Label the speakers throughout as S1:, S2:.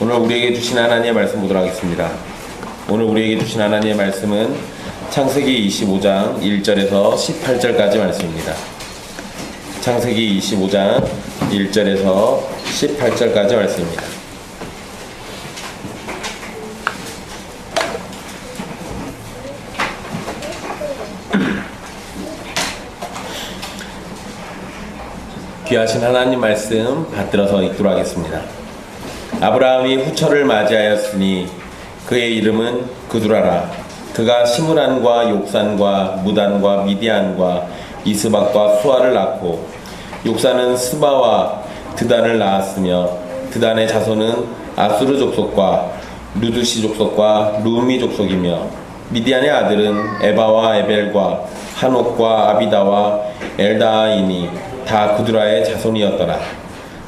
S1: 오늘 우리에게 주신 하나님의 말씀 보도록 하겠습니다. 오늘 우리에게 주신 하나님의 말씀은 창세기 25장 1절에서 18절까지 말씀입니다. 창세기 25장 1절에서 18절까지 말씀입니다. 귀하신 하나님 말씀 받들어서 읽도록 하겠습니다. 아브라함이 후처를 맞이하였으니 그의 이름은 그두라라. 그가 시므란과 욕산과 무단과 미디안과 이스박과 수아를 낳고 욕산은 스바와 드단을 낳았으며 드단의 자손은 아수르 족속과 루두시 족속과 루미 족속이며 미디안의 아들은 에바와 에벨과 한옥과 아비다와 엘다이니 다 그두라의 자손이었더라.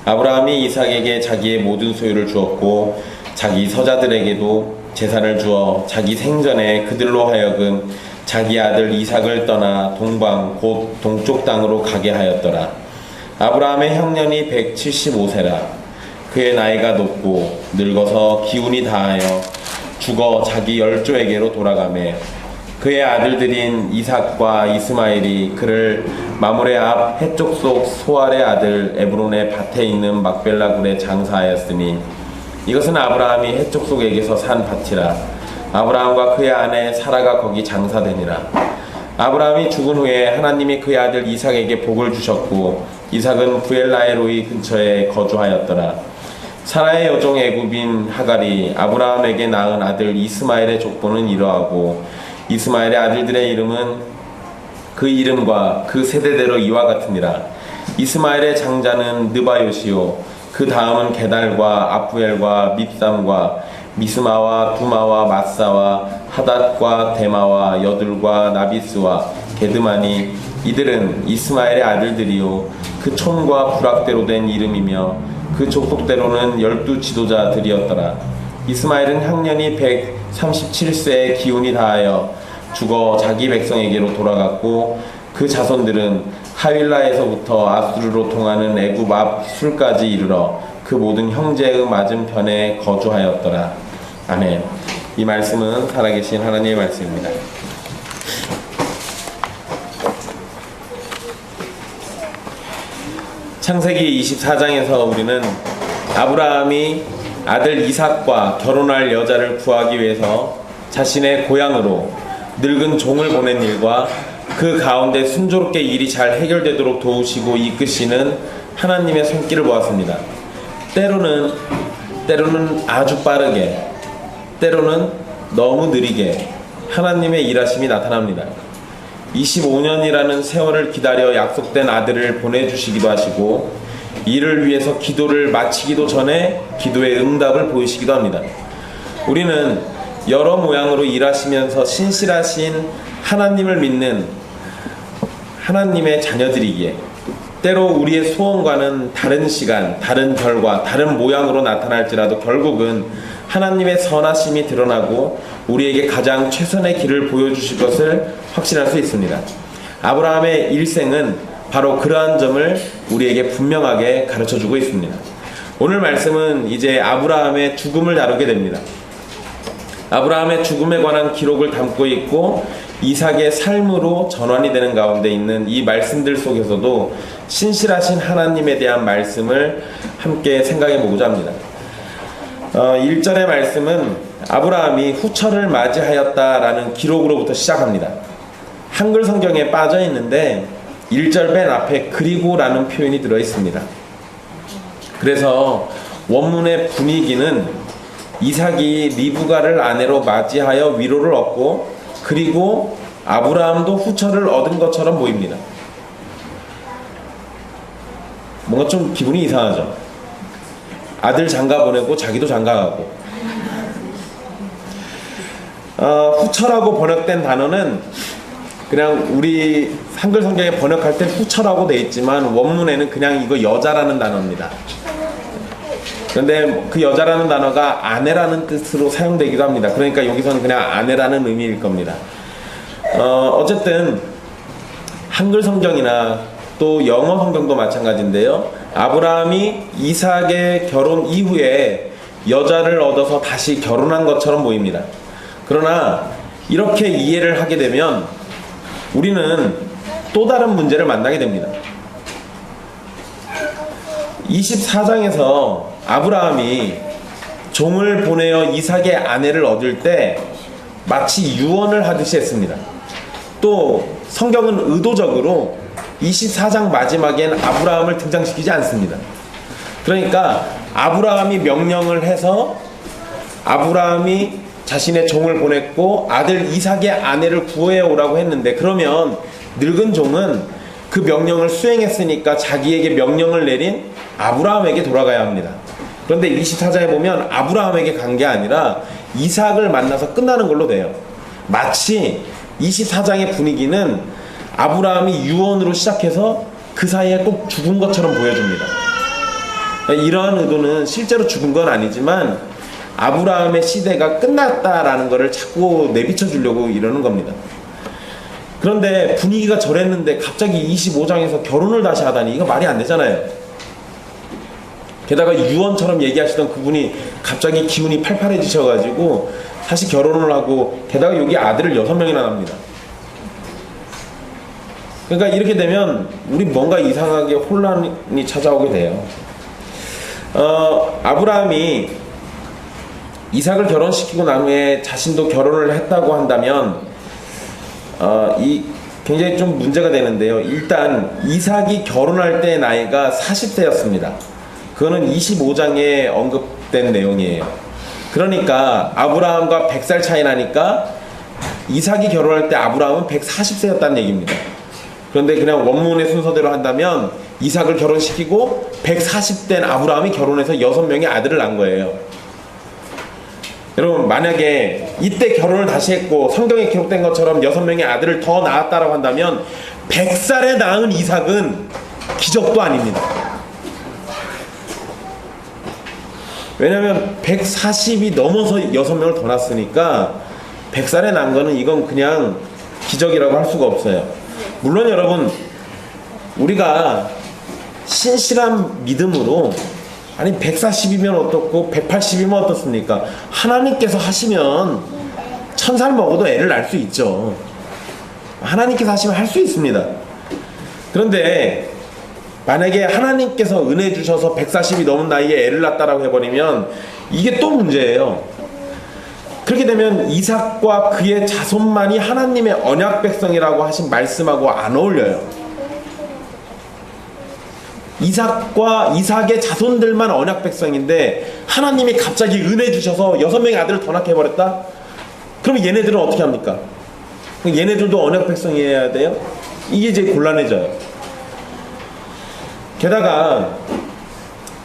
S1: 아브라함이 이삭에게 자기의 모든 소유를 주었고 자기 서자들에게도 재산을 주어 자기 생전에 그들로 하여금 자기 아들 이삭을 떠나 동방 곧 동쪽 땅으로 가게 하였더라. 아브라함의 형년이 175세라. 그의 나이가 높고 늙어서 기운이 다하여 죽어 자기 열조에게로 돌아가매 그의 아들들인 이삭과 이스마엘이 그를 마므레 앞 해쪽 속 소알의 아들 에브론의 밭에 있는 막벨라 굴에 장사하였으니 이것은 아브라함이 해쪽 속에게서 산 밭이라. 아브라함과 그의 아내 사라가 거기 장사되니라. 아브라함이 죽은 후에 하나님이 그의 아들 이삭에게 복을 주셨고 이삭은 부엘라헤로이 근처에 거주하였더라. 사라의 여종 애굽인 하갈이 아브라함에게 낳은 아들 이스마엘의 족보는 이러하고 이스마엘의 아들들의 이름은 그 이름과 그 세대대로 이와 같으니라. 이스마엘의 장자는 느바요시요 그 다음은 게달과 아프엘과 밉삼과 미스마와 두마와 마사와 하닷과 데마와 여둘과 나비스와 게드마니 이들은 이스마엘의 아들들이요 그 촌과 부락대로 된 이름이며 그 족속대로는 12 지도자들이었더라. 이스마엘은 향년이 137세에 기운이 다하여 죽어 자기 백성에게로 돌아갔고 그 자손들은 하윌라에서부터 아수르로 통하는 애굽 앞 술까지 이르러 그 모든 형제의 맞은편에 거주하였더라. 아멘. 이 말씀은 살아계신 하나님의 말씀입니다. 창세기 24장에서 우리는 아브라함이 아들 이삭과 결혼할 여자를 구하기 위해서 자신의 고향으로 늙은 종을 보낸 일과 그 가운데 순조롭게 일이 잘 해결되도록 도우시고 이끄시는 하나님의 손길을 보았습니다. 때로는 아주 빠르게, 때로는 너무 느리게 하나님의 일하심이 나타납니다. 25년이라는 세월을 기다려 약속된 아들을 보내주시기도 하시고 이를 위해서 기도를 마치기도 전에 기도의 응답을 보이시기도 합니다. 우리는 여러 모양으로 일하시면서 신실하신 하나님을 믿는 하나님의 자녀들이기에 때로 우리의 소원과는 다른 시간, 다른 결과, 다른 모양으로 나타날지라도 결국은 하나님의 선하심이 드러나고 우리에게 가장 최선의 길을 보여주실 것을 확신할 수 있습니다. 아브라함의 일생은 바로 그러한 점을 우리에게 분명하게 가르쳐주고 있습니다. 오늘 말씀은 이제 아브라함의 죽음을 다루게 됩니다. 아브라함의 죽음에 관한 기록을 담고 있고 이삭의 삶으로 전환이 되는 가운데 있는 이 말씀들 속에서도 신실하신 하나님에 대한 말씀을 함께 생각해 보고자 합니다. 1절의 말씀은 아브라함이 후처를 맞이하였다라는 기록으로부터 시작합니다. 한글 성경에 빠져 있는데 1절 맨 앞에 그리고라는 표현이 들어 있습니다. 그래서 원문의 분위기는 이삭이 리브가를 아내로 맞이하여 위로를 얻고 그리고 아브라함도 후처를 얻은 것처럼 보입니다. 뭔가 좀 기분이 이상하죠. 아들 장가 보내고 자기도 장가 가고. 후처라고 번역된 단어는 그냥 우리 한글 성경에 번역할 때 후처라고 돼 있지만 원문에는 그냥 이거 여자라는 단어입니다. 그런데 그 여자라는 단어가 아내라는 뜻으로 사용되기도 합니다. 그러니까 여기서는 그냥 아내라는 의미일 겁니다. 어쨌든 한글 성경이나 또 영어 성경도 마찬가지인데요. 아브라함이 이삭의 결혼 이후에 여자를 얻어서 다시 결혼한 것처럼 보입니다. 그러나 이렇게 이해를 하게 되면 우리는 또 다른 문제를 만나게 됩니다. 24장에서 아브라함이 종을 보내어 이삭의 아내를 얻을 때 마치 유언을 하듯이 했습니다. 또 성경은 의도적으로 24장 마지막엔 아브라함을 등장시키지 않습니다. 그러니까 아브라함이 명령을 해서 아브라함이 자신의 종을 보냈고 아들 이삭의 아내를 구해 오라고 했는데, 그러면 늙은 종은 그 명령을 수행했으니까 자기에게 명령을 내린 아브라함에게 돌아가야 합니다. 그런데 24장에 보면 아브라함에게 간 게 아니라 이삭을 만나서 끝나는 걸로 돼요. 마치 24장의 분위기는 아브라함이 유언으로 시작해서 그 사이에 꼭 죽은 것처럼 보여줍니다. 이러한 의도는 실제로 죽은 건 아니지만 아브라함의 시대가 끝났다라는 것을 자꾸 내비쳐 주려고 이러는 겁니다. 그런데 분위기가 저랬는데 갑자기 25장에서 결혼을 다시 하다니 이거 말이 안 되잖아요. 게다가 유언처럼 얘기하시던 그분이 갑자기 기운이 팔팔해지셔가지고 다시 결혼을 하고, 게다가 여기 아들을 6명이나 납니다. 그러니까 이렇게 되면 우리 뭔가 이상하게 혼란이 찾아오게 돼요. 아브라함이 이삭을 결혼시키고 난 후에 자신도 결혼을 했다고 한다면 이 굉장히 좀 문제가 되는데요. 일단 이삭이 결혼할 때 나이가 40세였습니다. 그거는 25장에 언급된 내용이에요. 그러니까 아브라함과 100살 차이 나니까 이삭이 결혼할 때 아브라함은 140세였다는 얘기입니다. 그런데 그냥 원문의 순서대로 한다면 이삭을 결혼시키고 140된 아브라함이 결혼해서 6명의 아들을 낳은 거예요. 여러분, 만약에 이때 결혼을 다시 했고 성경에 기록된 것처럼 6명의 아들을 더 낳았다라고 한다면 100살에 낳은 이삭은 기적도 아닙니다. 왜냐하면 140이 넘어서 6명을 더 낳았으니까 100살에 낳은 거는 이건 그냥 기적이라고 할 수가 없어요. 물론 여러분, 우리가 신실한 믿음으로 아니 140이면 어떻고 180이면 어떻습니까? 하나님께서 하시면 1000살 먹어도 애를 낳을 수 있죠. 하나님께서 하시면 할 수 있습니다. 그런데 만약에 하나님께서 은혜 주셔서 140이 넘은 나이에 애를 낳았다라고 해버리면 이게 또 문제예요. 그렇게 되면 이삭과 그의 자손만이 하나님의 언약 백성이라고 하신 말씀하고 안 어울려요. 이삭의 자손들만 언약 백성인데 하나님이 갑자기 은혜 주셔서 6명의 아들을 더 낳게 해버렸다? 그럼 얘네들은 어떻게 합니까? 얘네들도 언약 백성이어야 돼요? 이게 이제 곤란해져요. 게다가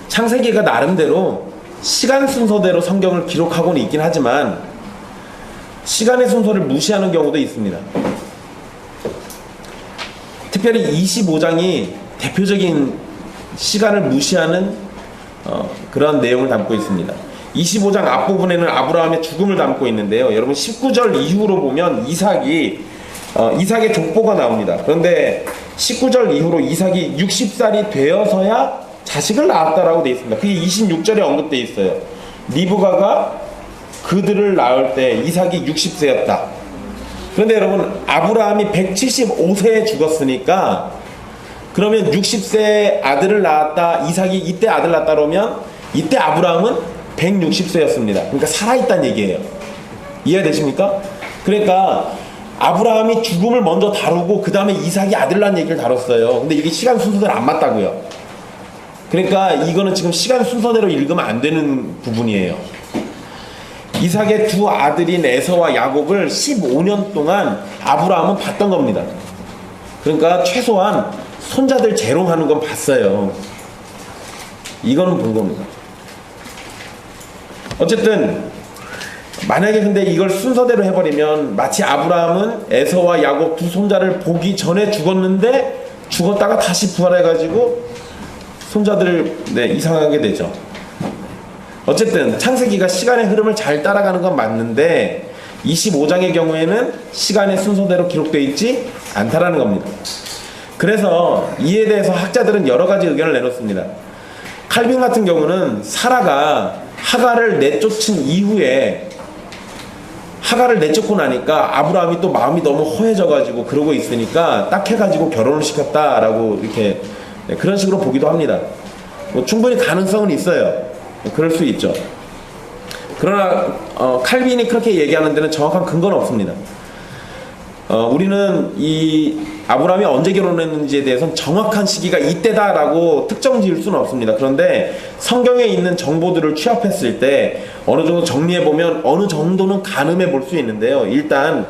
S1: 창세기가 나름대로 시간 순서대로 성경을 기록하고는 있긴 하지만 시간의 순서를 무시하는 경우도 있습니다. 특별히 25장이 대표적인 시간을 무시하는 그런 내용을 담고 있습니다. 25장 앞부분에는 아브라함의 죽음을 담고 있는데요. 여러분 19절 이후로 보면 이삭의 족보가 나옵니다. 그런데 19절 이후로 이삭이 60살이 되어서야 자식을 낳았다라고 되어 있습니다. 그게 26절에 언급되어 있어요. 리브가가 그들을 낳을 때 이삭이 60세였다. 그런데 여러분 아브라함이 175세에 죽었으니까 그러면 60세 아들을 낳았다, 이삭이 이때 아들 낳았다 그러면 이때 아브라함은 160세였습니다. 그러니까 살아있다는 얘기예요. 이해되십니까? 그러니까 아브라함이 죽음을 먼저 다루고 그 다음에 이삭이 아들 낳은 얘기를 다뤘어요. 근데 이게 시간 순서대로 안 맞다고요. 그러니까 이거는 지금 시간 순서대로 읽으면 안 되는 부분이에요. 이삭의 두 아들인 에서와 야곱을 15년 동안 아브라함은 봤던 겁니다. 그러니까 최소한 손자들 재롱하는 건 봤어요. 이거는 본 겁니다. 어쨌든 만약에 근데 이걸 순서대로 해버리면 마치 아브라함은 에서와 야곱 두 손자를 보기 전에 죽었는데 죽었다가 다시 부활해가지고 손자들을 이상하게 되죠. 어쨌든 창세기가 시간의 흐름을 잘 따라가는 건 맞는데 25장의 경우에는 시간의 순서대로 기록되어 있지 않다라는 겁니다. 그래서 이에 대해서 학자들은 여러 가지 의견을 내놓습니다. 칼빈 같은 경우는 사라가 하갈을 내쫓은 이후에 하갈을 내쫓고 나니까 아브라함이 또 마음이 너무 허해져가지고 그러고 있으니까 딱 해가지고 결혼을 시켰다라고 이렇게 그런 식으로 보기도 합니다. 뭐 충분히 가능성은 있어요. 그럴 수 있죠. 그러나 칼빈이 그렇게 얘기하는 데는 정확한 근거는 없습니다. 우리는 이 아브라함이 언제 결혼했는지에 대해서는 정확한 시기가 이때다라고 특정 지을 수는 없습니다. 그런데 성경에 있는 정보들을 취합했을 때 어느 정도 정리해보면 어느 정도는 가늠해 볼 수 있는데요. 일단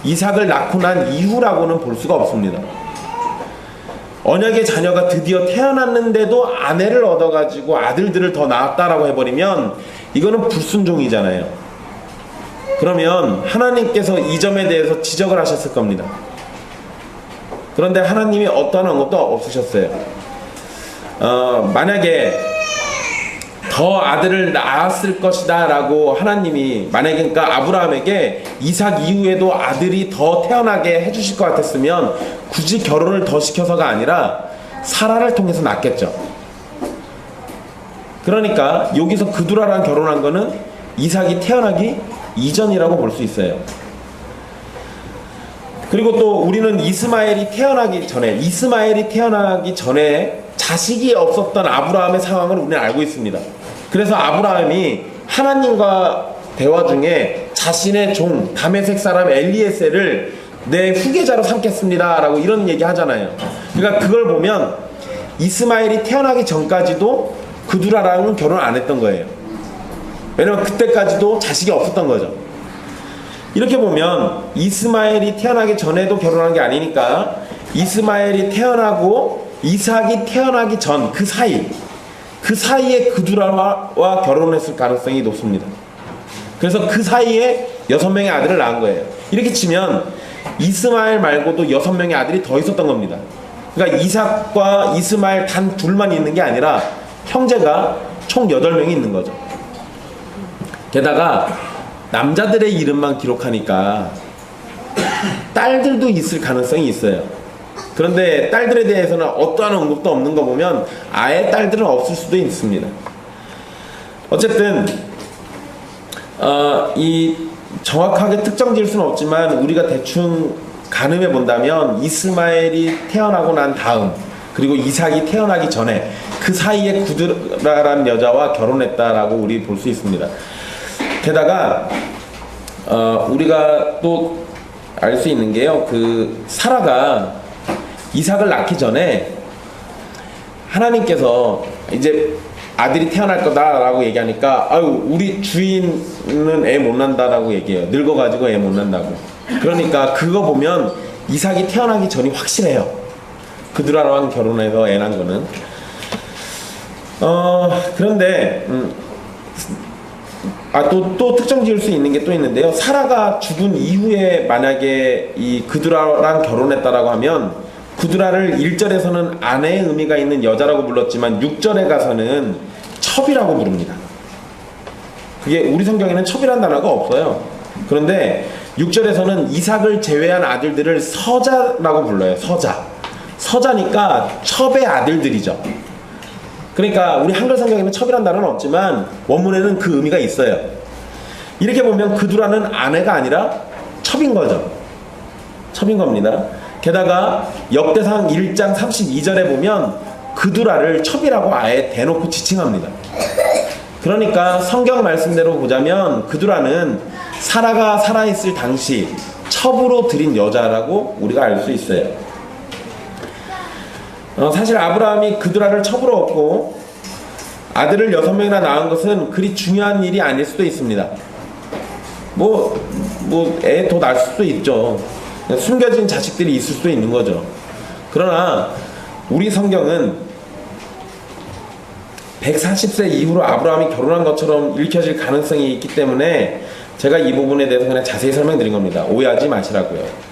S1: 이삭을 낳고 난 이후라고는 볼 수가 없습니다. 언약의 자녀가 드디어 태어났는데도 아내를 얻어가지고 아들들을 더 낳았다라고 해버리면 이거는 불순종이잖아요. 그러면 하나님께서 이 점에 대해서 지적을 하셨을 겁니다. 그런데 하나님이 어떠한 언급도 없으셨어요. 만약에 더 아들을 낳았을 것이다 라고 하나님이 만약에 그러니까 아브라함에게 이삭 이후에도 아들이 더 태어나게 해주실 것 같았으면 굳이 결혼을 더 시켜서가 아니라 사라를 통해서 낳겠죠. 그러니까 여기서 그두라랑 결혼한 거는 이삭이 태어나기 이전이라고 볼 수 있어요. 그리고 또 우리는 이스마엘이 태어나기 전에 자식이 없었던 아브라함의 상황을 우리는 알고 있습니다. 그래서 아브라함이 하나님과 대화 중에 자신의 종 다메섹 사람 엘리에셀을 내 후계자로 삼겠습니다 라고 이런 얘기 하잖아요. 그러니까 그걸 보면 이스마엘이 태어나기 전까지도 그두라랑은 결혼 안 했던 거예요. 왜냐면 그때까지도 자식이 없었던 거죠. 이렇게 보면 이스마엘이 태어나기 전에도 결혼한 게 아니니까 이스마엘이 태어나고 이삭이 태어나기 전 그 사이에 그두라와 결혼했을 가능성이 높습니다. 그래서 그 사이에 6명의 아들을 낳은 거예요. 이렇게 치면 이스마엘 말고도 6명의 아들이 더 있었던 겁니다. 그러니까 이삭과 이스마엘 단 둘만 있는 게 아니라 형제가 총 8명이 있는 거죠. 게다가 남자들의 이름만 기록하니까 딸들도 있을 가능성이 있어요. 그런데 딸들에 대해서는 어떠한 언급도 없는 거 보면 아예 딸들은 없을 수도 있습니다. 어쨌든 이 정확하게 특정 지을 수는 없지만 우리가 대충 가늠해 본다면 이스마엘이 태어나고 난 다음 그리고 이삭이 태어나기 전에 그 사이에 구드라라는 여자와 결혼했다라고 우리 볼 수 있습니다. 게다가 우리가 또 알 수 있는 게요, 그 사라가 이삭을 낳기 전에 하나님께서 이제 아들이 태어날 거다라고 얘기하니까 아유 우리 주인은 애 못 난다라고 얘기해요. 늙어가지고 애 못 난다고. 그러니까 그거 보면 이삭이 태어나기 전이 확실해요. 그두라랑 결혼해서 애 난 거는. 그런데 또 특정 지을 수 있는 게 또 있는데요. 사라가 죽은 이후에 만약에 이 그두라랑 결혼했다라고 하면 그두라를 1절에서는 아내의 의미가 있는 여자라고 불렀지만 6절에 가서는 첩이라고 부릅니다. 그게 우리 성경에는 첩이라는 단어가 없어요. 그런데 6절에서는 이삭을 제외한 아들들을 서자라고 불러요. 서자니까 첩의 아들들이죠. 그러니까 우리 한글 성경에는 첩이라는 단어는 없지만 원문에는 그 의미가 있어요. 이렇게 보면 그두라는 아내가 아니라 첩인 거죠. 첩인 겁니다. 게다가 역대상 1장 32절에 보면 그두라를 첩이라고 아예 대놓고 지칭합니다. 그러니까 성경 말씀대로 보자면 그두라는 사라가 살아있을 당시 첩으로 들인 여자라고 우리가 알 수 있어요. 사실 아브라함이 그두라를 첩으로 얻고 아들을 6명이나 낳은 것은 그리 중요한 일이 아닐 수도 있습니다. 애 더 낳을 수도 있죠. 숨겨진 자식들이 있을 수도 있는 거죠. 그러나 우리 성경은 140세 이후로 아브라함이 결혼한 것처럼 읽혀질 가능성이 있기 때문에 제가 이 부분에 대해서 그냥 자세히 설명드린 겁니다. 오해하지 마시라고요.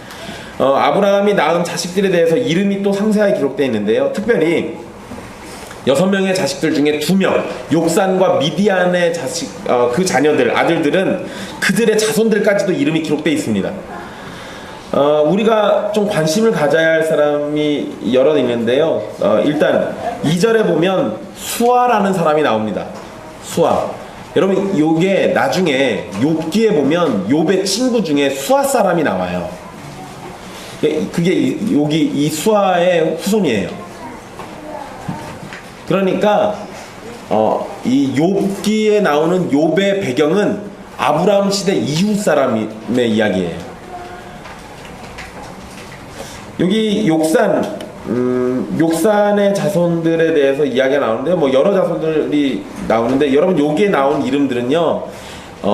S1: 아브라함이 낳은 자식들에 대해서 이름이 또 상세하게 기록되어 있는데요. 특별히 6명의 자식들 중에 2명, 욕산과 미디안의 자식, 그 자녀들, 아들들은 그들의 자손들까지도 이름이 기록되어 있습니다. 우리가 좀 관심을 가져야 할 사람이 여러 있는데요. 일단 2절에 보면 수아라는 사람이 나옵니다. 수아. 여러분 요게 나중에 욥기에 보면 욥의 친구 중에 수아 사람이 나와요. 그게 여기 이 수아의 후손이에요. 그러니까 이 욥기에 나오는 욥의 배경은 아브라함 시대 이후 사람의 이야기예요. 여기 욕산의 자손들에 대해서 이야기가 나오는데 뭐 여러 자손들이 나오는데 여러분 여기에 나온 이름들은요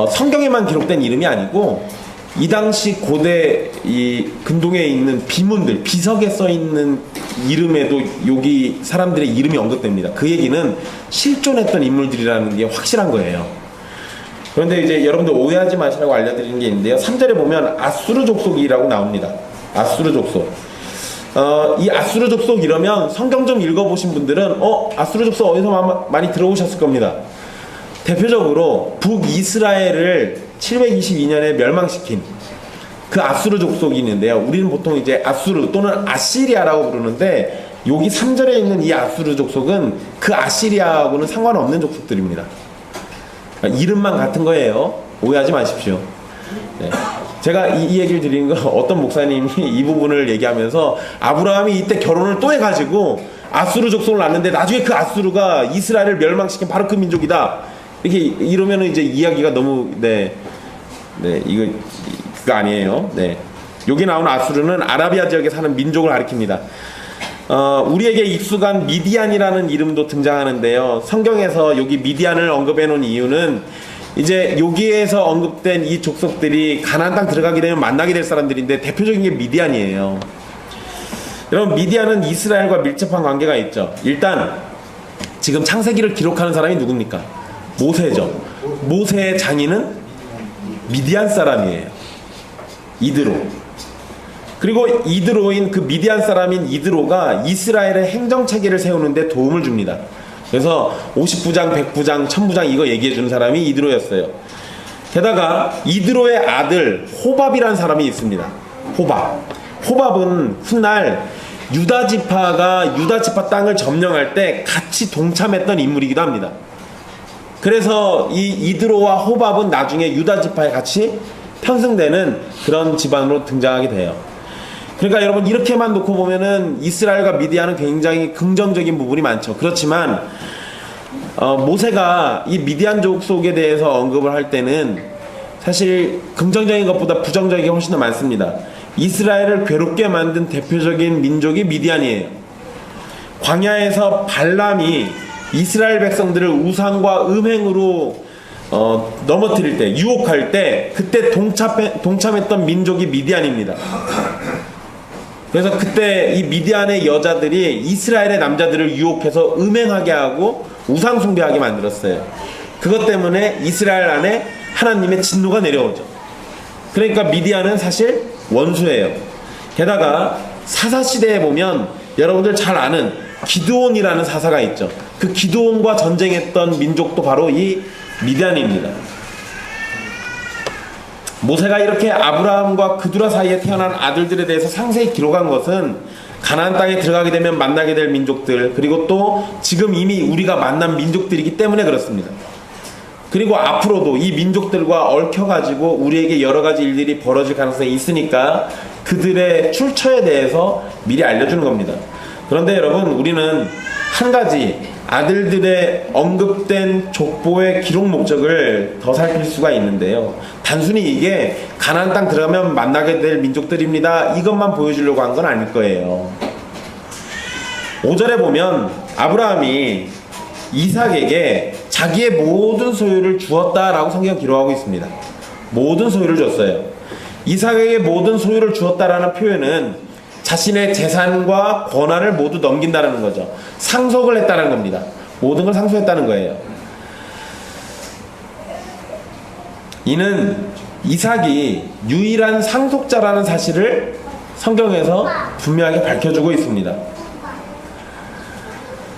S1: 성경에만 기록된 이름이 아니고 이 당시 고대 이 근동에 있는 비문들 비석에 써 있는 이름에도 여기 사람들의 이름이 언급됩니다. 그 얘기는 실존했던 인물들이라는 게 확실한 거예요. 그런데 이제 여러분들 오해하지 마시라고 알려드리는 게 있는데요. 3절에 보면 아수르 족속이라고 나옵니다. 아수르 족속. 이 아수르 족속 이러면 성경 좀 읽어보신 분들은 아수르 족속 어디서 많이 들어오셨을 겁니다. 대표적으로 북이스라엘을 722년에 멸망시킨 그 아수르 족속이 있는데요. 우리는 보통 이제 아수르 또는 아시리아라고 부르는데 여기 3절에 있는 이 아수르 족속은 그 아시리아하고는 상관없는 족속들입니다. 이름만 같은 거예요. 오해하지 마십시오. 네. 제가 이 얘기를 드리는 건 어떤 목사님이 이 부분을 얘기하면서 아브라함이 이때 결혼을 또 해가지고 아수르 족속을 낳는데 나중에 그 아수르가 이스라엘을 멸망시킨 바로 그 민족이다. 이렇게 이러면은 이제 이야기가 너무 이거 그거 아니에요. 네. 여기 나오는 아수르는 아라비아 지역에 사는 민족을 가리킵니다. 우리에게 익숙한 미디안이라는 이름도 등장하는데요. 성경에서 여기 미디안을 언급해 놓은 이유는 이제 여기에서 언급된 이 족속들이 가나안 땅 들어가게 되면 만나게 될 사람들인데 대표적인 게 미디안이에요. 여러분 미디안은 이스라엘과 밀접한 관계가 있죠. 일단 지금 창세기를 기록하는 사람이 누굽니까? 모세죠. 모세의 장인은 미디안 사람이에요. 이드로. 그리고 이드로인 그 미디안 사람인 이드로가 이스라엘의 행정체계를 세우는데 도움을 줍니다. 그래서 50부장, 100부장, 1000부장 이거 얘기해주는 사람이 이드로였어요. 게다가 이드로의 아들 호밥이라는 사람이 있습니다. 호밥은 훗날 유다지파가 유다지파 땅을 점령할 때 같이 동참했던 인물이기도 합니다. 그래서 이 이드로와 호밥은 나중에 유다지파에 같이 편승되는 그런 집안으로 등장하게 돼요. 그러니까 여러분 이렇게만 놓고 보면은 이스라엘과 미디안은 굉장히 긍정적인 부분이 많죠. 그렇지만 모세가 이 미디안 족속에 대해서 언급을 할 때는 사실 긍정적인 것보다 부정적인 게 훨씬 더 많습니다. 이스라엘을 괴롭게 만든 대표적인 민족이 미디안이에요. 광야에서 발람이 이스라엘 백성들을 우상과 음행으로 넘어뜨릴 때, 유혹할 때 그때 동참했던 민족이 미디안입니다. 그래서 그때 이 미디안의 여자들이 이스라엘의 남자들을 유혹해서 음행하게 하고 우상 숭배하게 만들었어요. 그것 때문에 이스라엘 안에 하나님의 진노가 내려오죠. 그러니까 미디안은 사실 원수예요. 게다가 사사시대에 보면 여러분들 잘 아는 기드온이라는 사사가 있죠. 그 기드온과 전쟁했던 민족도 바로 이 미디안입니다. 모세가 이렇게 아브라함과 그두라 사이에 태어난 아들들에 대해서 상세히 기록한 것은 가나안 땅에 들어가게 되면 만나게 될 민족들, 그리고 또 지금 이미 우리가 만난 민족들이기 때문에 그렇습니다. 그리고 앞으로도 이 민족들과 얽혀가지고 우리에게 여러 가지 일들이 벌어질 가능성이 있으니까 그들의 출처에 대해서 미리 알려주는 겁니다. 그런데 여러분, 우리는 한 가지 아들들의 언급된 족보의 기록 목적을 더 살필 수가 있는데요. 단순히 이게 가나안 땅 들어가면 만나게 될 민족들입니다, 이것만 보여주려고 한 건 아닐 거예요. 5절에 보면 아브라함이 이삭에게 자기의 모든 소유를 주었다라고 성경 기록하고 있습니다. 모든 소유를 줬어요. 이삭에게 모든 소유를 주었다라는 표현은 자신의 재산과 권한을 모두 넘긴다는 거죠. 상속을 했다는 겁니다. 모든 걸 상속했다는 거예요. 이는 이삭이 유일한 상속자라는 사실을 성경에서 분명하게 밝혀주고 있습니다.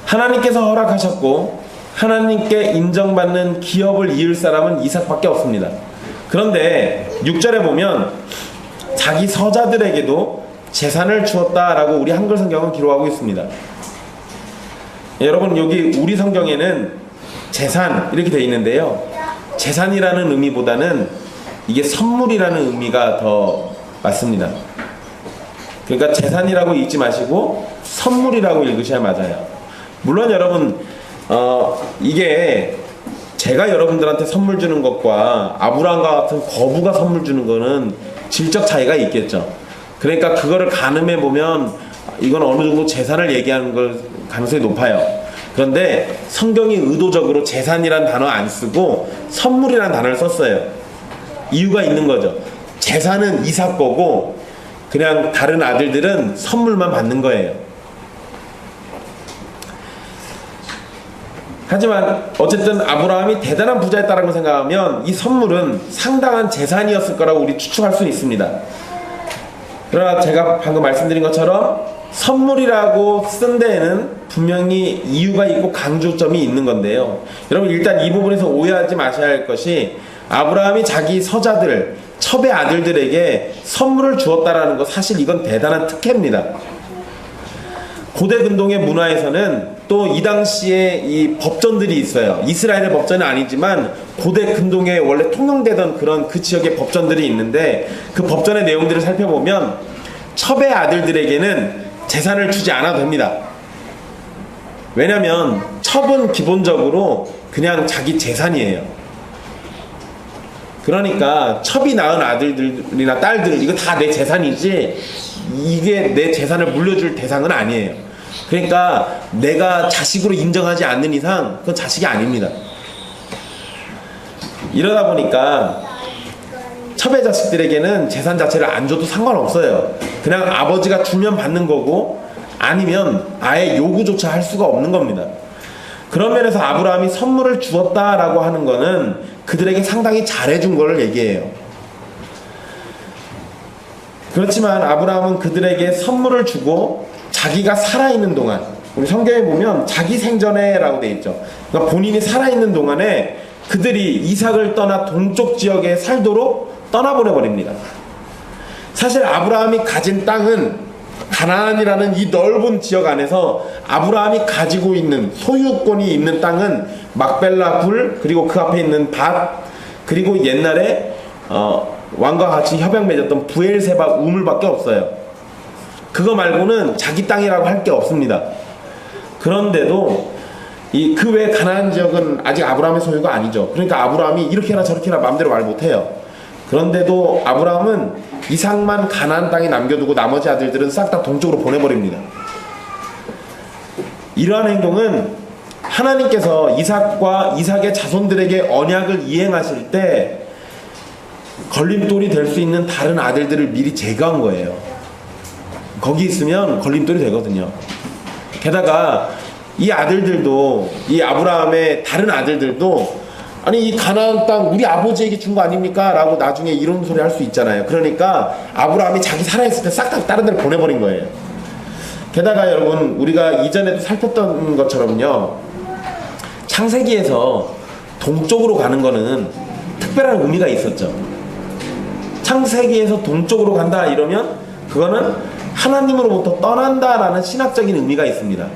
S1: 하나님께서 허락하셨고 하나님께 인정받는 기업을 이을 사람은 이삭밖에 없습니다. 그런데 6절에 보면 자기 서자들에게도 재산을 주었다라고 우리 한글 성경은 기록하고 있습니다. 여러분, 여기 우리 성경에는 재산 이렇게 되어 있는데요, 재산이라는 의미보다는 이게 선물이라는 의미가 더 맞습니다. 그러니까 재산이라고 읽지 마시고 선물이라고 읽으셔야 맞아요. 물론 여러분 이게 제가 여러분들한테 선물 주는 것과 아브라함과 같은 거부가 선물 주는 거는 질적 차이가 있겠죠. 그러니까 그거를 가늠해 보면 이건 어느 정도 재산을 얘기하는 걸 가능성이 높아요. 그런데 성경이 의도적으로 재산이란 단어 안 쓰고 선물이란 단어를 썼어요. 이유가 있는 거죠. 재산은 이삭 거고 그냥 다른 아들들은 선물만 받는 거예요. 하지만 어쨌든 아브라함이 대단한 부자였다라고 생각하면 이 선물은 상당한 재산이었을 거라고 우리 추측할 수 있습니다. 그러나 제가 방금 말씀드린 것처럼 선물이라고 쓴 데에는 분명히 이유가 있고 강조점이 있는 건데요. 여러분 일단 이 부분에서 오해하지 마셔야 할 것이 아브라함이 자기 서자들, 첩의 아들들에게 선물을 주었다라는 거 사실 이건 대단한 특혜입니다. 고대 근동의 문화에서는 또 이 당시에 이 법전들이 있어요. 이스라엘의 법전은 아니지만 고대 근동에 원래 통용되던 그런 그 지역의 법전들이 있는데 그 법전의 내용들을 살펴보면 첩의 아들들에게는 재산을 주지 않아도 됩니다. 왜냐면 첩은 기본적으로 그냥 자기 재산이에요. 그러니까 첩이 낳은 아들들이나 딸들 이거 다 내 재산이지 이게 내 재산을 물려줄 대상은 아니에요. 그러니까 내가 자식으로 인정하지 않는 이상 그건 자식이 아닙니다. 이러다 보니까 첩의 자식들에게는 재산 자체를 안 줘도 상관없어요. 그냥 아버지가 주면 받는 거고 아니면 아예 요구조차 할 수가 없는 겁니다. 그런 면에서 아브라함이 선물을 주었다라고 하는 거는 그들에게 상당히 잘해준 걸 얘기해요. 그렇지만 아브라함은 그들에게 선물을 주고 자기가 살아있는 동안, 우리 성경에 보면 자기 생전에라고 돼 있죠. 그러니까 본인이 살아있는 동안에 그들이 이삭을 떠나 동쪽 지역에 살도록 떠나보내버립니다. 사실 아브라함이 가진 땅은 가나안이라는 이 넓은 지역 안에서 아브라함이 가지고 있는 소유권이 있는 땅은 막벨라 굴, 그리고 그 앞에 있는 밭, 그리고 옛날에 왕과 같이 협약 맺었던 부엘세바 우물밖에 없어요. 그거 말고는 자기 땅이라고 할 게 없습니다. 그런데도 그 외 가나안 지역은 아직 아브라함의 소유가 아니죠. 그러니까 아브라함이 이렇게나 저렇게나 마음대로 말 못해요. 그런데도 아브라함은 이삭만 가나안 땅에 남겨두고 나머지 아들들은 싹 다 동쪽으로 보내버립니다. 이러한 행동은 하나님께서 이삭과 이삭의 자손들에게 언약을 이행하실 때 걸림돌이 될 수 있는 다른 아들들을 미리 제거한 거예요. 거기 있으면 걸림돌이 되거든요. 게다가 이 아들들도, 이 아브라함의 다른 아들들도 아니 이 가나안 땅 우리 아버지에게 준 거 아닙니까? 라고 나중에 이런 소리 할 수 있잖아요. 그러니까 아브라함이 자기 살아있을 때 싹 다 다른 데로 보내버린 거예요. 게다가 여러분 우리가 이전에도 살폈던 것처럼요, 창세기에서 동쪽으로 가는 거는 특별한 의미가 있었죠. 창세기에서 동쪽으로 간다 이러면 그거는 하나님으로부터 떠난다라는 신학적인 의미가 있습니다.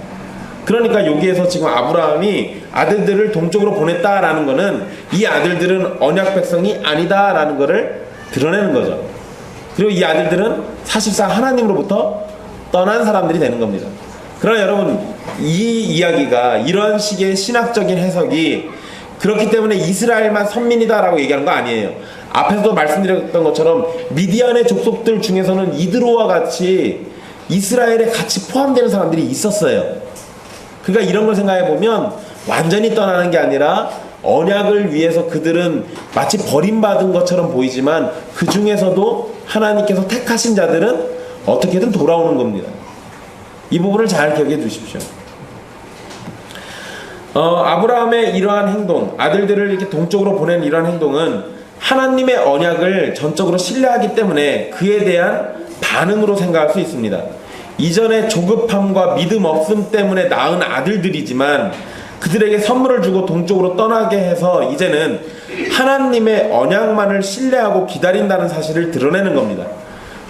S1: 그러니까 여기에서 지금 아브라함이 아들들을 동쪽으로 보냈다라는 거는 이 아들들은 언약 백성이 아니다라는 것을 드러내는 거죠. 그리고 이 아들들은 사실상 하나님으로부터 떠난 사람들이 되는 겁니다. 그러나 여러분 이 이야기가 이런 식의 신학적인 해석이 그렇기 때문에 이스라엘만 선민이다라고 얘기하는 거 아니에요. 앞에서도 말씀드렸던 것처럼 미디안의 족속들 중에서는 이드로와 같이 이스라엘에 같이 포함되는 사람들이 있었어요. 그러니까 이런 걸 생각해 보면 완전히 떠나는 게 아니라 언약을 위해서 그들은 마치 버림받은 것처럼 보이지만 그 중에서도 하나님께서 택하신 자들은 어떻게든 돌아오는 겁니다. 이 부분을 잘 기억해 두십시오. 아브라함의 이러한 행동, 아들들을 이렇게 동쪽으로 보낸 이러한 행동은 하나님의 언약을 전적으로 신뢰하기 때문에 그에 대한 반응으로 생각할 수 있습니다. 이전에 조급함과 믿음 없음 때문에 낳은 아들들이지만 그들에게 선물을 주고 동쪽으로 떠나게 해서 이제는 하나님의 언약만을 신뢰하고 기다린다는 사실을 드러내는 겁니다.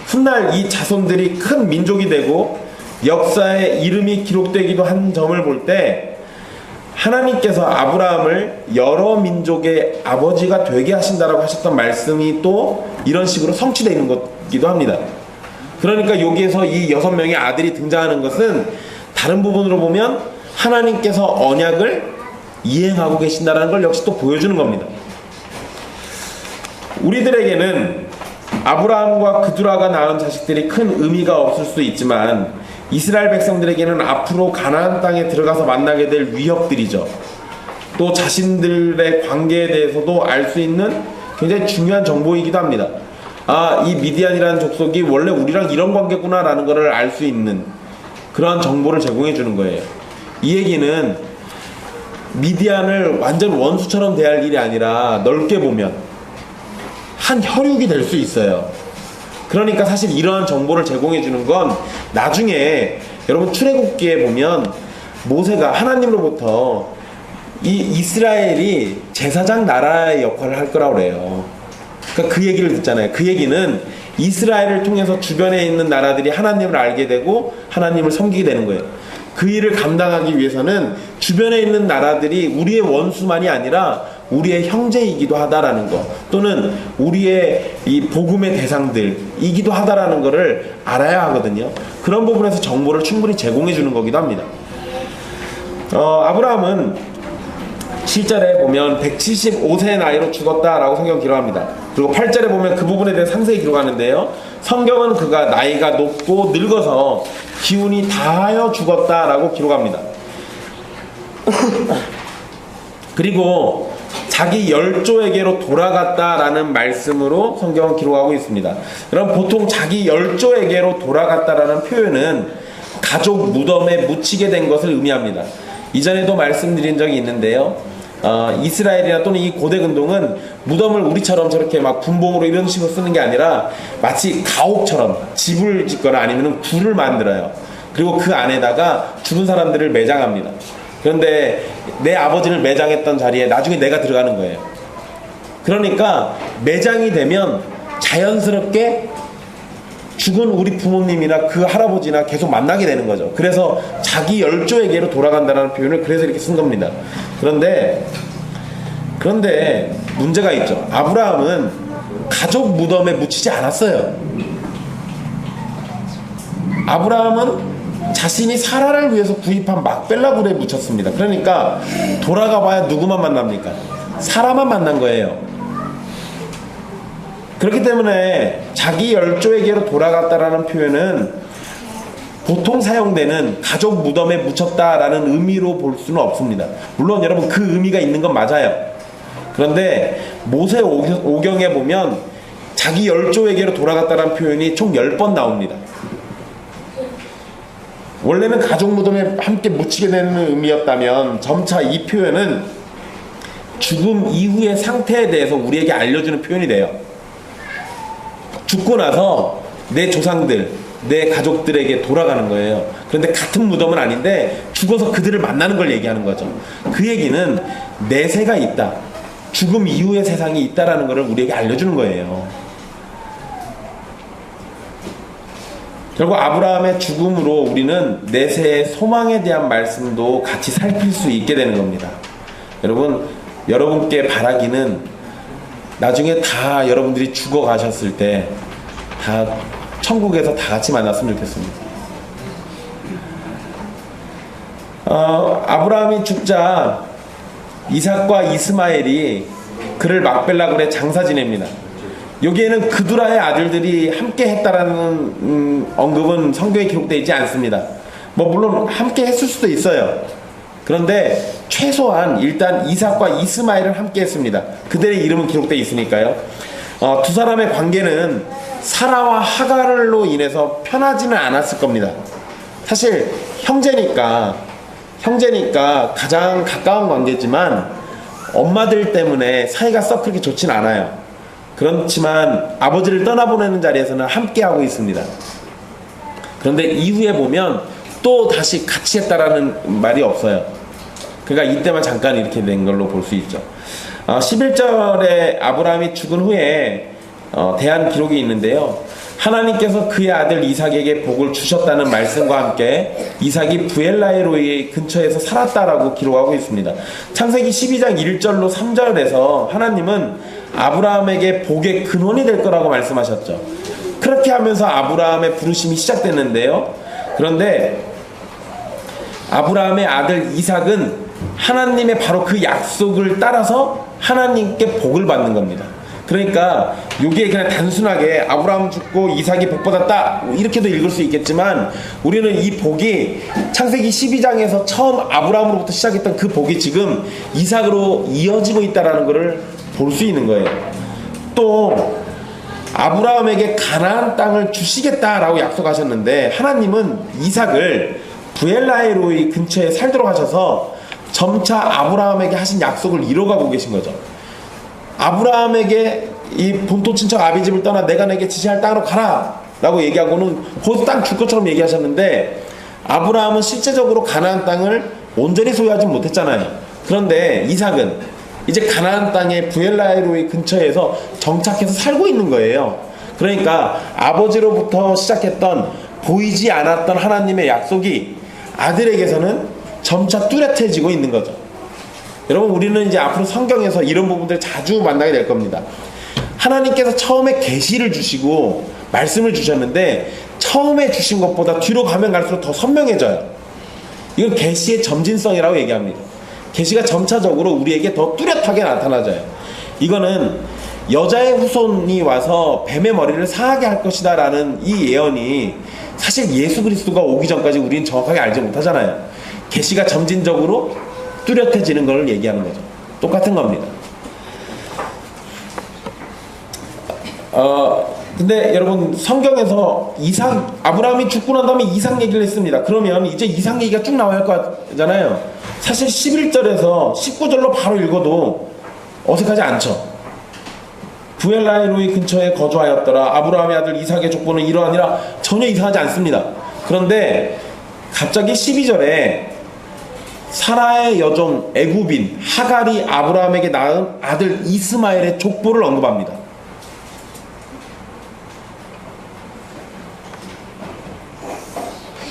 S1: 훗날 이 자손들이 큰 민족이 되고 역사에 이름이 기록되기도 한 점을 볼 때 하나님께서 아브라함을 여러 민족의 아버지가 되게 하신다라고 하셨던 말씀이 또 이런 식으로 성취되는 것이기도 합니다. 그러니까 여기에서 이 6명의 아들이 등장하는 것은 다른 부분으로 보면 하나님께서 언약을 이행하고 계신다는 걸 역시 또 보여주는 겁니다. 우리들에게는 아브라함과 그두라가 낳은 자식들이 큰 의미가 없을 수도 있지만 이스라엘 백성들에게는 앞으로 가나안 땅에 들어가서 만나게 될 위협들이죠. 또 자신들의 관계에 대해서도 알 수 있는 굉장히 중요한 정보이기도 합니다. 아, 이 미디안이라는 족속이 원래 우리랑 이런 관계구나 라는 것을 알 수 있는 그러한 정보를 제공해 주는 거예요. 이 얘기는 미디안을 완전 원수처럼 대할 일이 아니라 넓게 보면 한 혈육이 될 수 있어요. 그러니까 사실 이러한 정보를 제공해 주는 건 나중에 여러분 출애굽기에 보면 모세가 하나님으로부터 이 이스라엘이 제사장 나라의 역할을 할 거라고 그래요. 그러니까 그 얘기를 듣잖아요. 그 얘기는 이스라엘을 통해서 주변에 있는 나라들이 하나님을 알게 되고 하나님을 섬기게 되는 거예요. 그 일을 감당하기 위해서는 주변에 있는 나라들이 우리의 원수만이 아니라 우리의 형제이기도 하다라는 거, 또는 우리의 이 복음의 대상들이기도 하다라는 거를 알아야 하거든요. 그런 부분에서 정보를 충분히 제공해 주는 거기도 합니다. 아브라함은 7절에 보면 175세의 나이로 죽었다라고 성경 기록합니다. 그리고 8절에 보면 그 부분에 대해 상세히 기록하는데요, 성경은 그가 나이가 높고 늙어서 기운이 다하여 죽었다라고 기록합니다. 그리고 자기 열조에게로 돌아갔다라는 말씀으로 성경은 기록하고 있습니다. 그럼 보통 자기 열조에게로 돌아갔다라는 표현은 가족 무덤에 묻히게 된 것을 의미합니다. 이전에도 말씀드린 적이 있는데요, 이스라엘이나 또는 이 고대 근동은 무덤을 우리처럼 저렇게 막 분봉으로 이런 식으로 쓰는 게 아니라 마치 가옥처럼 집을 짓거나 아니면 굴을 만들어요. 그리고 그 안에다가 죽은 사람들을 매장합니다. 그런데 내 아버지를 매장했던 자리에 나중에 내가 들어가는 거예요. 그러니까 매장이 되면 자연스럽게 죽은 우리 부모님이나 그 할아버지나 계속 만나게 되는 거죠. 그래서 자기 열조에게로 돌아간다는 표현을 그래서 이렇게 쓴 겁니다. 그런데 문제가 있죠. 아브라함은 가족 무덤에 묻히지 않았어요. 아브라함은 자신이 사라를 위해서 구입한 막벨라 굴에 묻혔습니다. 그러니까 돌아가 봐야 누구만 만납니까? 사라만 만난 거예요. 그렇기 때문에 자기 열조에게로 돌아갔다라는 표현은 보통 사용되는 가족 무덤에 묻혔다라는 의미로 볼 수는 없습니다. 물론 여러분 그 의미가 있는 건 맞아요. 그런데 모세 오경에 보면 자기 열조에게로 돌아갔다라는 표현이 총 10번 나옵니다. 원래는 가족 무덤에 함께 묻히게 되는 의미였다면 점차 이 표현은 죽음 이후의 상태에 대해서 우리에게 알려주는 표현이 돼요. 죽고 나서 내 조상들, 내 가족들에게 돌아가는 거예요. 그런데 같은 무덤은 아닌데 죽어서 그들을 만나는 걸 얘기하는 거죠. 그 얘기는 내세가 있다, 죽음 이후의 세상이 있다라는 걸 우리에게 알려주는 거예요. 결국 아브라함의 죽음으로 우리는 내세의 소망에 대한 말씀도 같이 살필 수 있게 되는 겁니다. 여러분께 바라기는 나중에 다 여러분들이 죽어가셨을 때 다 천국에서 다 같이 만났으면 좋겠습니다. 아브라함이 죽자 이삭과 이스마엘이 그를 막벨라 굴에 장사 지냅니다. 여기에는 그두라의 아들들이 함께 했다라는 언급은 성경에 기록되어 있지 않습니다. 물론 함께 했을 수도 있어요. 그런데 최소한 일단 이삭과 이스마엘은 함께 했습니다. 그들의 이름은 기록되어 있으니까요. 두 사람의 관계는 사라와 하갈로 인해서 편하지는 않았을 겁니다. 사실 형제니까 가장 가까운 관계지만 엄마들 때문에 사이가 썩 그렇게 좋진 않아요. 그렇지만 아버지를 떠나보내는 자리에서는 함께하고 있습니다. 그런데 이후에 보면 또 다시 같이 했다라는 말이 없어요. 그러니까 이때만 잠깐 이렇게 된 걸로 볼 수 있죠. 11절에 아브라함이 죽은 후에 대한 기록이 있는데요, 하나님께서 그의 아들 이삭에게 복을 주셨다는 말씀과 함께 이삭이 부엘라헤로이 근처에서 살았다라고 기록하고 있습니다. 창세기 12장 1절로 3절에서 하나님은 아브라함에게 복의 근원이 될 거라고 말씀하셨죠. 그렇게 하면서 아브라함의 부르심이 시작됐는데요. 그런데 아브라함의 아들 이삭은 하나님의 바로 그 약속을 따라서 하나님께 복을 받는 겁니다. 그러니까 이게 그냥 단순하게 아브라함 죽고 이삭이 복 받았다 이렇게도 읽을 수 있겠지만, 우리는 이 복이 창세기 12장에서 처음 아브라함으로부터 시작했던 그 복이 지금 이삭으로 이어지고 있다는 것을 볼 수 있는 거예요. 또 아브라함에게 가나안 땅을 주시겠다라고 약속하셨는데, 하나님은 이삭을 부엘라헤로이 근처에 살도록 하셔서 점차 아브라함에게 하신 약속을 이뤄가고 계신 거죠. 아브라함에게 이 본토 친척 아비집을 떠나 내가 내게 지시할 땅으로 가라 라고 얘기하고는 거기서 땅 줄 것처럼 얘기하셨는데, 아브라함은 실제적으로 가나안 땅을 온전히 소유하지 못했잖아요. 그런데 이삭은 이제 가나안 땅의 부엘라헤로이 근처에서 정착해서 살고 있는 거예요. 그러니까 아버지로부터 시작했던 보이지 않았던 하나님의 약속이 아들에게서는 점차 뚜렷해지고 있는 거죠. 여러분, 우리는 이제 앞으로 성경에서 이런 부분들 자주 만나게 될 겁니다. 하나님께서 처음에 계시를 주시고 말씀을 주셨는데, 처음에 주신 것보다 뒤로 가면 갈수록 더 선명해져요. 이건 계시의 점진성이라고 얘기합니다. 계시가 점차적으로 우리에게 더 뚜렷하게 나타나져요. 이거는 여자의 후손이 와서 뱀의 머리를 상하게 할 것이다 라는 이 예언이 사실 예수 그리스도가 오기 전까지 우리는 정확하게 알지 못하잖아요. 계시가 점진적으로 뚜렷해지는 걸 얘기하는 거죠. 똑같은 겁니다. 근데 여러분, 성경에서 아브라함이 죽고 난 다음에 이삭 얘기를 했습니다. 그러면 이제 이삭 얘기가 쭉 나와야 할 거잖아요. 사실 11절에서 19절로 바로 읽어도 어색하지 않죠. 부엘라헤로이 근처에 거주하였더라. 아브라함의 아들 이삭의 족보는 이러하니라. 전혀 이상하지 않습니다. 그런데 갑자기 12절에 사라의 여종 애굽인 하갈이 아브라함에게 낳은 아들 이스마엘의 족보를 언급합니다.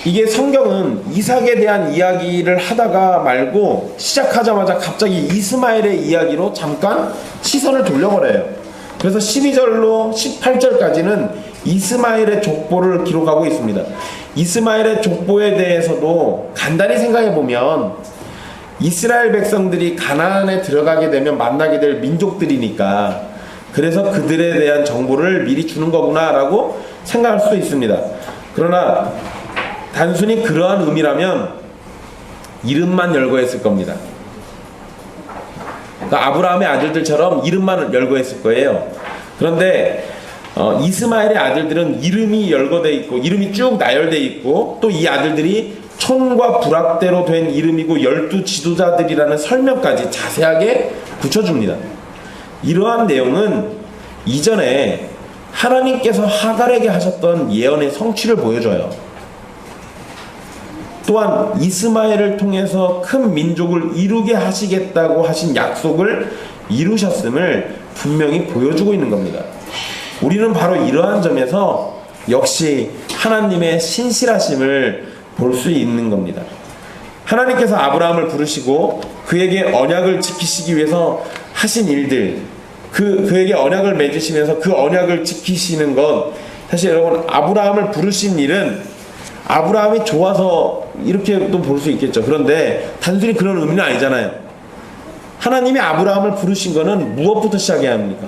S1: 이게 성경은 이삭에 대한 이야기를 하다가 말고 시작하자마자 갑자기 이스마엘의 이야기로 잠깐 시선을 돌려버려요. 그래서 12절로 18절까지는 이스마엘의 족보를 기록하고 있습니다. 이스마엘의 족보에 대해서도 간단히 생각해보면, 이스라엘 백성들이 가나안에 들어가게 되면 만나게 될 민족들이니까 그래서 그들에 대한 정보를 미리 주는 거구나 라고 생각할 수도 있습니다. 그러나 단순히 그러한 의미라면 이름만 열거했을 겁니다. 그러니까 아브라함의 아들들처럼 이름만 열거했을 거예요. 그런데 이스마엘의 아들들은 이름이 열거되어 있고 이름이 쭉 나열되어 있고, 또 이 아들들이 촌과 부락대로 된 이름이고 12 지도자들이라는 설명까지 자세하게 붙여줍니다. 이러한 내용은 이전에 하나님께서 하갈에게 하셨던 예언의 성취를 보여줘요. 또한 이스마엘을 통해서 큰 민족을 이루게 하시겠다고 하신 약속을 이루셨음을 분명히 보여주고 있는 겁니다. 우리는 바로 이러한 점에서 역시 하나님의 신실하심을 볼 수 있는 겁니다. 하나님께서 아브라함을 부르시고 그에게 언약을 지키시기 위해서 하신 일들, 그에게 언약을 맺으시면서 그 언약을 지키시는 것, 사실 여러분, 아브라함을 부르신 일은 아브라함이 좋아서 이렇게도 볼 수 있겠죠. 그런데 단순히 그런 의미는 아니잖아요. 하나님이 아브라함을 부르신 거는 무엇부터 시작해야 합니까?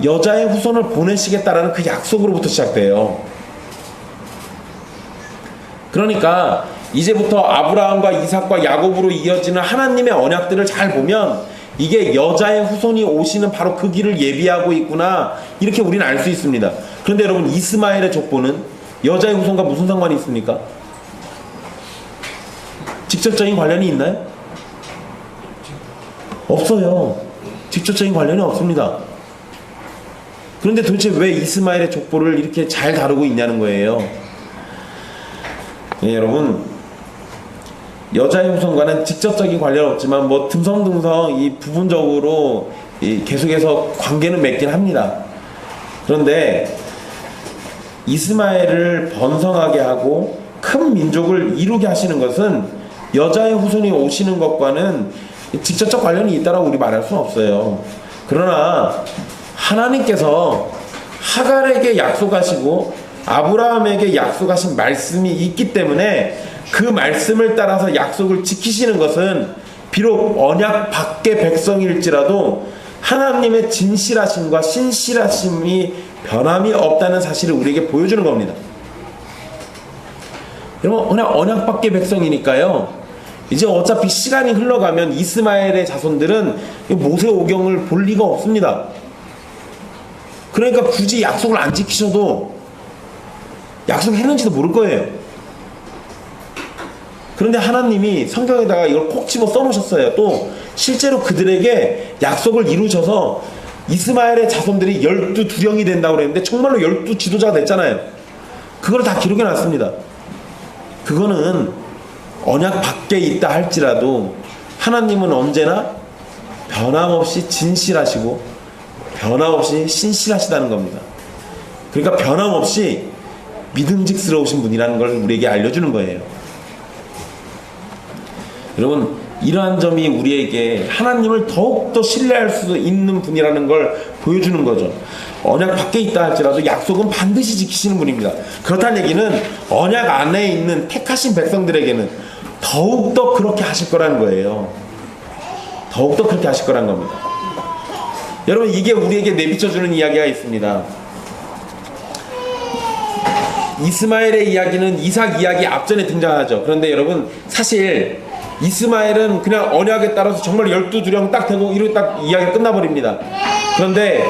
S1: 여자의 후손을 보내시겠다라는 그 약속으로부터 시작돼요. 그러니까 이제부터 아브라함과 이삭과 야곱으로 이어지는 하나님의 언약들을 잘 보면 이게 여자의 후손이 오시는 바로 그 길을 예비하고 있구나, 이렇게 우리는 알 수 있습니다. 그런데 여러분, 이스마엘의 족보는 여자의 후손과 무슨 상관이 있습니까? 직접적인 관련이 있나요? 없어요. 직접적인 관련이 없습니다. 그런데 도대체 왜 이스마엘의 족보를 이렇게 잘 다루고 있냐는 거예요. 네, 여러분, 여자의 후손과는 직접적인 관련 없지만 뭐 듬성듬성 이 부분적으로 계속해서 관계는 맺긴 합니다. 그런데 이스마엘을 번성하게 하고 큰 민족을 이루게 하시는 것은 여자의 후손이 오시는 것과는 직접적 관련이 있다라고 우리 말할 수는 없어요. 그러나 하나님께서 하갈에게 약속하시고 아브라함에게 약속하신 말씀이 있기 때문에 그 말씀을 따라서 약속을 지키시는 것은 비록 언약 밖의 백성일지라도 하나님의 진실하심과 신실하심이 변함이 없다는 사실을 우리에게 보여주는 겁니다. 여러분, 그냥 언약 밖의 백성이니까요, 이제 어차피 시간이 흘러가면 이스마엘의 자손들은 모세오경을 볼 리가 없습니다. 그러니까 굳이 약속을 안 지키셔도 약속했는지도 모를 거예요. 그런데 하나님이 성경에다가 이걸 콕 집어 써놓으셨어요. 또 실제로 그들에게 약속을 이루셔서 이스마엘의 자손들이 12두령이 된다고 그랬는데 정말로 12 지도자가 됐잖아요. 그걸 다 기록해 놨습니다. 그거는 언약 밖에 있다 할지라도 하나님은 언제나 변함없이 진실하시고 변함없이 신실하시다는 겁니다. 그러니까 변함없이 믿음직스러우신 분이라는 걸 우리에게 알려주는 거예요. 여러분, 이러한 점이 우리에게 하나님을 더욱더 신뢰할 수 있는 분이라는 걸 보여주는 거죠. 언약 밖에 있다 할지라도 약속은 반드시 지키시는 분입니다. 그렇다는 얘기는 언약 안에 있는 택하신 백성들에게는 더욱더 그렇게 하실 거라는 거예요. 더욱더 그렇게 하실 거라는 겁니다. 여러분, 이게 우리에게 내비쳐주는 이야기가 있습니다. 이스마엘의 이야기는 이삭 이야기 앞전에 등장하죠. 그런데 여러분, 사실 이스마엘은 그냥 언약에 따라서 정말 12두령 딱 되고 이렇게 딱 이야기가 끝나버립니다. 그런데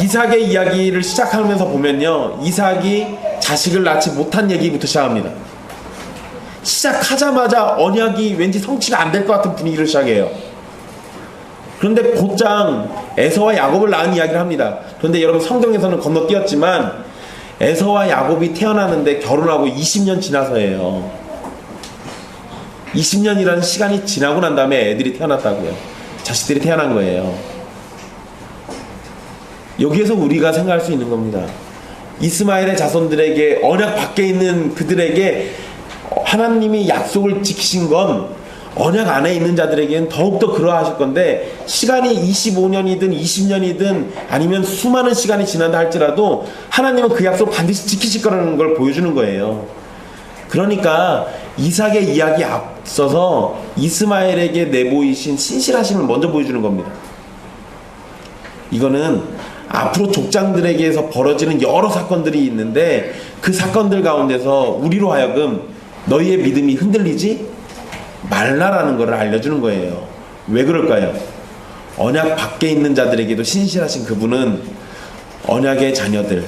S1: 이삭의 이야기를 시작하면서 보면요, 이삭이 자식을 낳지 못한 얘기부터 시작합니다. 시작하자마자 언약이 왠지 성취가 안 될 것 같은 분위기를 시작해요. 그런데 곧장 에서와 야곱을 낳은 이야기를 합니다. 그런데 여러분, 성경에서는 건너뛰었지만 에서와 야곱이 태어나는데 결혼하고 20년 지나서예요. 20년이라는 시간이 지나고 난 다음에 애들이 태어났다고요. 자식들이 태어난 거예요. 여기에서 우리가 생각할 수 있는 겁니다. 이스마엘의 자손들에게, 언약 밖에 있는 그들에게 하나님이 약속을 지키신 건 언약 안에 있는 자들에게는 더욱더 그러하실 건데, 시간이 25년이든 20년이든 아니면 수많은 시간이 지난다 할지라도 하나님은 그 약속을 반드시 지키실 거라는 걸 보여주는 거예요. 그러니까 이삭의 이야기 앞서서 이스마엘에게 내보이신 신실하심을 먼저 보여주는 겁니다. 이거는 앞으로 족장들에게서 벌어지는 여러 사건들이 있는데 그 사건들 가운데서 우리로 하여금 너희의 믿음이 흔들리지 말라라는 것을 알려주는 거예요. 왜 그럴까요? 언약 밖에 있는 자들에게도 신실하신 그분은 언약의 자녀들,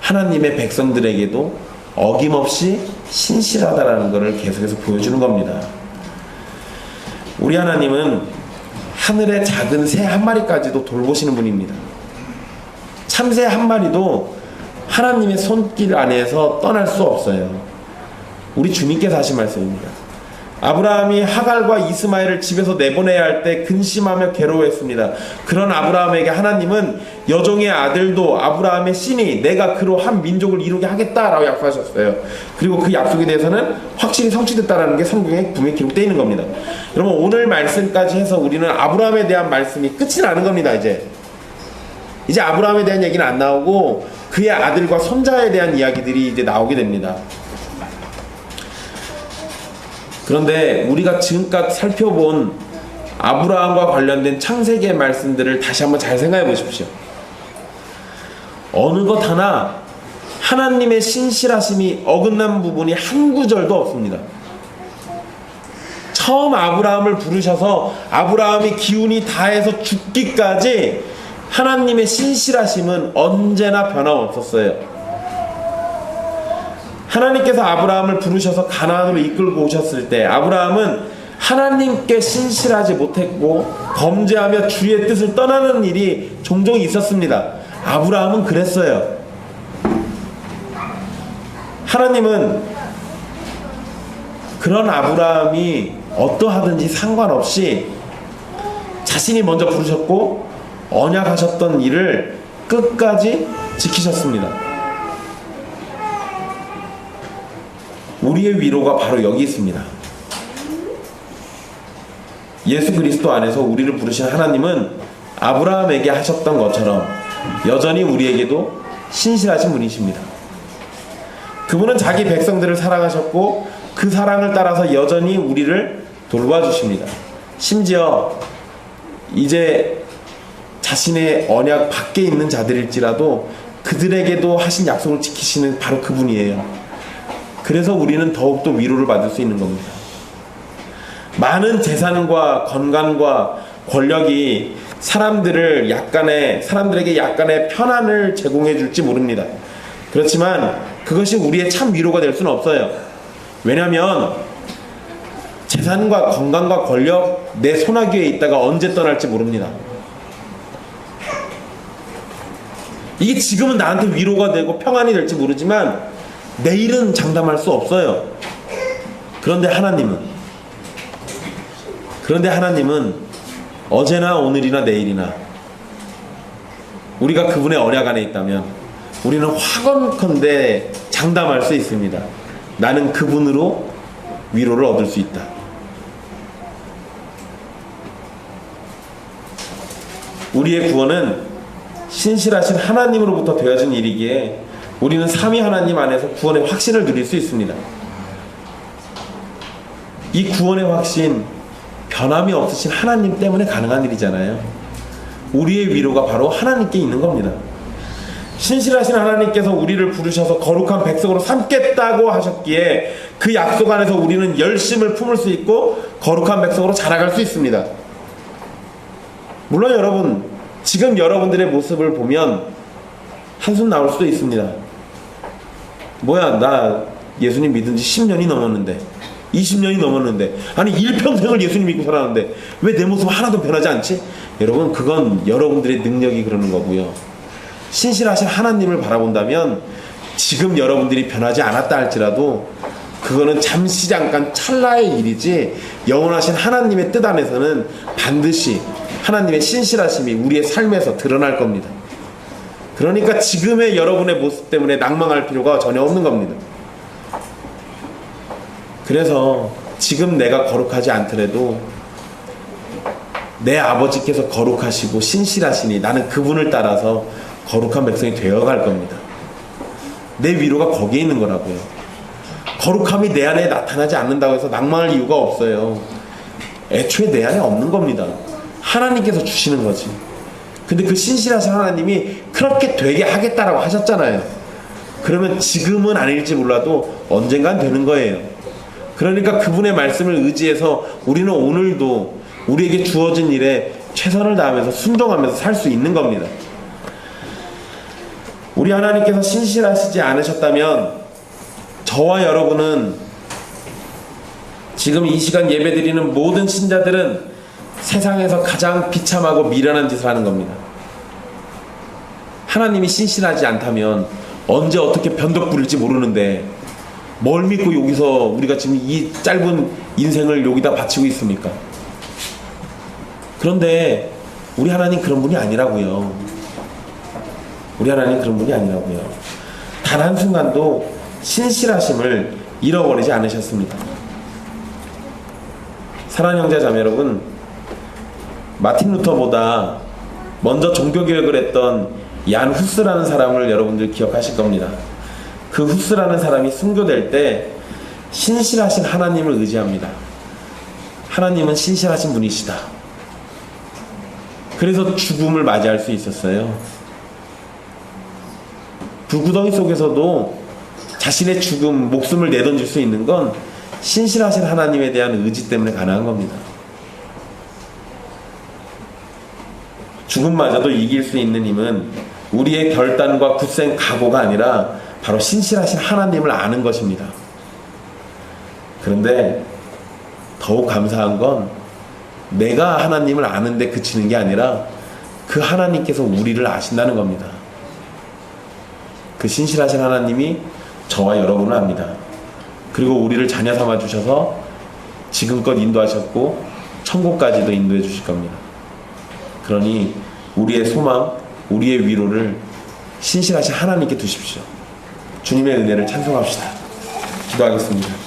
S1: 하나님의 백성들에게도 어김없이 신실하다라는 것을 계속해서 보여주는 겁니다. 우리 하나님은 하늘의 작은 새 한 마리까지도 돌보시는 분입니다. 참새 한 마리도 하나님의 손길 안에서 떠날 수 없어요. 우리 주님께서 하신 말씀입니다. 아브라함이 하갈과 이스마엘을 집에서 내보내야 할 때 근심하며 괴로워했습니다. 그런 아브라함에게 하나님은 여종의 아들도 아브라함의 신이 내가 그로 한 민족을 이루게 하겠다라고 약속하셨어요. 그리고 그 약속에 대해서는 확실히 성취됐다라는 게 성경에 분명히 기록되어 있는 겁니다. 여러분, 오늘 말씀까지 해서 우리는 아브라함에 대한 말씀이 끝이 나는 겁니다. 이제 아브라함에 대한 얘기는 안 나오고 그의 아들과 손자에 대한 이야기들이 이제 나오게 됩니다. 그런데 우리가 지금까지 살펴본 아브라함과 관련된 창세기의 말씀들을 다시 한번 잘 생각해 보십시오. 어느 것 하나 하나님의 신실하심이 어긋난 부분이 한 구절도 없습니다. 처음 아브라함을 부르셔서 아브라함이 기운이 다해서 죽기까지 하나님의 신실하심은 언제나 변함없었어요. 하나님께서 아브라함을 부르셔서 가나안으로 이끌고 오셨을 때 아브라함은 하나님께 신실하지 못했고 범죄하며 주의 뜻을 떠나는 일이 종종 있었습니다. 아브라함은 그랬어요. 하나님은 그런 아브라함이 어떠하든지 상관없이 자신이 먼저 부르셨고 언약하셨던 일을 끝까지 지키셨습니다. 우리의 위로가 바로 여기 있습니다. 예수 그리스도 안에서 우리를 부르신 하나님은 아브라함에게 하셨던 것처럼 여전히 우리에게도 신실하신 분이십니다. 그분은 자기 백성들을 사랑하셨고 그 사랑을 따라서 여전히 우리를 돌봐주십니다. 심지어 이제 자신의 언약 밖에 있는 자들일지라도 그들에게도 하신 약속을 지키시는 바로 그분이에요. 그래서 우리는 더욱더 위로를 받을 수 있는 겁니다. 많은 재산과 건강과 권력이 사람들에게 약간의 편안을 제공해 줄지 모릅니다. 그렇지만 그것이 우리의 참 위로가 될 수는 없어요. 왜냐하면 재산과 건강과 권력 내 손아귀에 있다가 언제 떠날지 모릅니다. 이게 지금은 나한테 위로가 되고 평안이 될지 모르지만 내일은 장담할 수 없어요. 그런데 하나님은 어제나 오늘이나 내일이나 우리가 그분의 언약 안에 있다면 우리는 확언컨대 장담할 수 있습니다. 나는 그분으로 위로를 얻을 수 있다. 우리의 구원은 신실하신 하나님으로부터 되어진 일이기에 우리는 삼위 하나님 안에서 구원의 확신을 누릴 수 있습니다. 이 구원의 확신, 변함이 없으신 하나님 때문에 가능한 일이잖아요. 우리의 위로가 바로 하나님께 있는 겁니다. 신실하신 하나님께서 우리를 부르셔서 거룩한 백성으로 삼겠다고 하셨기에 그 약속 안에서 우리는 열심을 품을 수 있고 거룩한 백성으로 자라갈 수 있습니다. 물론 여러분, 지금 여러분들의 모습을 보면 한숨 나올 수도 있습니다. 뭐야, 나 예수님 믿은 지 10년이 넘었는데 20년이 넘었는데 아니 일평생을 예수님 믿고 살았는데 왜 내 모습 하나도 변하지 않지? 여러분, 그건 여러분들의 능력이 그러는 거고요. 신실하신 하나님을 바라본다면 지금 여러분들이 변하지 않았다 할지라도 그거는 잠시 잠깐 찰나의 일이지 영원하신 하나님의 뜻 안에서는 반드시 하나님의 신실하심이 우리의 삶에서 드러날 겁니다. 그러니까 지금의 여러분의 모습 때문에 낭망할 필요가 전혀 없는 겁니다. 그래서 지금 내가 거룩하지 않더라도 내 아버지께서 거룩하시고 신실하시니 나는 그분을 따라서 거룩한 백성이 되어갈 겁니다. 내 위로가 거기에 있는 거라고요. 거룩함이 내 안에 나타나지 않는다고 해서 낭망할 이유가 없어요. 애초에 내 안에 없는 겁니다. 하나님께서 주시는 거지. 근데 그 신실하신 하나님이 그렇게 되게 하겠다라고 하셨잖아요. 그러면 지금은 아닐지 몰라도 언젠간 되는 거예요. 그러니까 그분의 말씀을 의지해서 우리는 오늘도 우리에게 주어진 일에 최선을 다하면서 순종하면서 살 수 있는 겁니다. 우리 하나님께서 신실하시지 않으셨다면 저와 여러분은 지금 이 시간 예배드리는 모든 신자들은 세상에서 가장 비참하고 미련한 짓을 하는 겁니다. 하나님이 신실하지 않다면 언제 어떻게 변덕 부릴지 모르는데 뭘 믿고 여기서 우리가 지금 이 짧은 인생을 여기다 바치고 있습니까? 그런데 우리 하나님 그런 분이 아니라고요. 우리 하나님 그런 분이 아니라고요. 단 한순간도 신실하심을 잃어버리지 않으셨습니다. 사랑하는 형제 자매 여러분, 마틴 루터보다 먼저 종교개혁을 했던 얀 후스라는 사람을 여러분들 기억하실 겁니다. 그 후스라는 사람이 순교될 때 신실하신 하나님을 의지합니다. 하나님은 신실하신 분이시다. 그래서 죽음을 맞이할 수 있었어요. 불구덩이 속에서도 자신의 죽음, 목숨을 내던질 수 있는 건 신실하신 하나님에 대한 의지 때문에 가능한 겁니다. 죽음마저도 이길 수 있는 힘은 우리의 결단과 굳센 각오가 아니라 바로 신실하신 하나님을 아는 것입니다. 그런데 더욱 감사한 건 내가 하나님을 아는데 그치는 게 아니라 그 하나님께서 우리를 아신다는 겁니다. 그 신실하신 하나님이 저와 여러분을 압니다. 그리고 우리를 자녀 삼아 주셔서 지금껏 인도하셨고 천국까지도 인도해 주실 겁니다. 그러니 우리의 소망, 우리의 위로를 신실하신 하나님께 두십시오. 주님의 은혜를 찬송합시다. 기도하겠습니다.